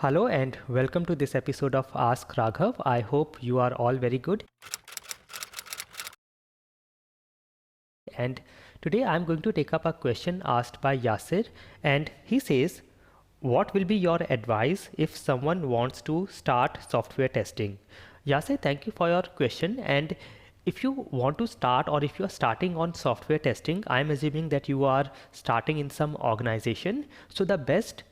Hello and welcome to this episode of Ask Raghav. I hope you are all very good. And today I'm going to take up a question asked by Yasser, and he says, what will be your advice if someone wants to start software testing? Yasser, thank you for your question. And if you want to start, or if you are starting on software testing, I'm assuming that you are starting in some organization. So the best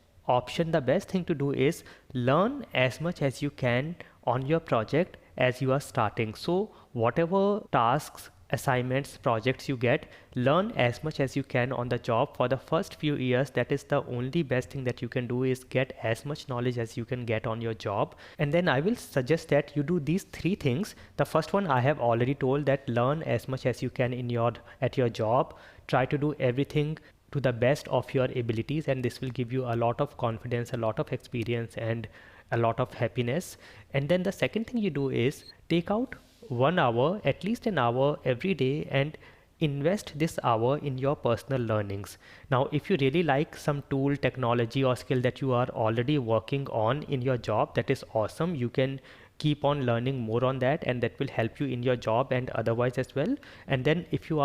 thing to do is learn as much as you can on your project as you are starting. So whatever tasks, assignments, projects you get, learn as much as you can on the job for the first few years. That is the only best thing that you can do, is get as much knowledge as you can get on your job. And then I will suggest that you do these three things. The first one I have already told, that learn as much as you can at your job. Try to do everything to the best of your abilities, and this will give you a lot of confidence, a lot of experience, and a lot of happiness. And then the second thing you do is take out 1 hour, at least an hour every day, and invest this hour in your personal learnings. Now, if you really like some tool, technology, or skill that you are already working on in your job, that is awesome. You can keep on learning more on that, and that will help you in your job and otherwise as well. And then if you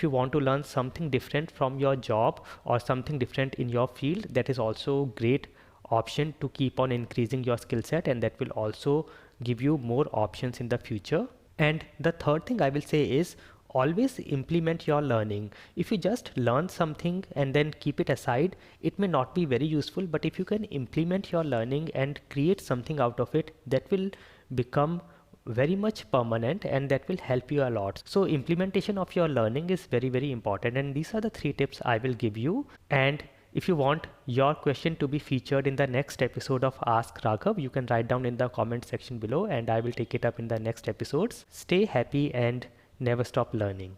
want to learn something different from your job or something different in your field, that is also great option to keep on increasing your skill set, and that will also give you more options in the future. And the third thing I will say is always implement your learning. If you just learn something and then keep it aside, it may not be very useful, but if you can implement your learning and create something out of it, that will become very much permanent, and that will help you a lot. So implementation of your learning is very, very important, and these are the three tips I will give you. And if you want your question to be featured in the next episode of Ask Raghav, you can write down in the comment section below, and I will take it up in the next episodes. Stay happy and never stop learning.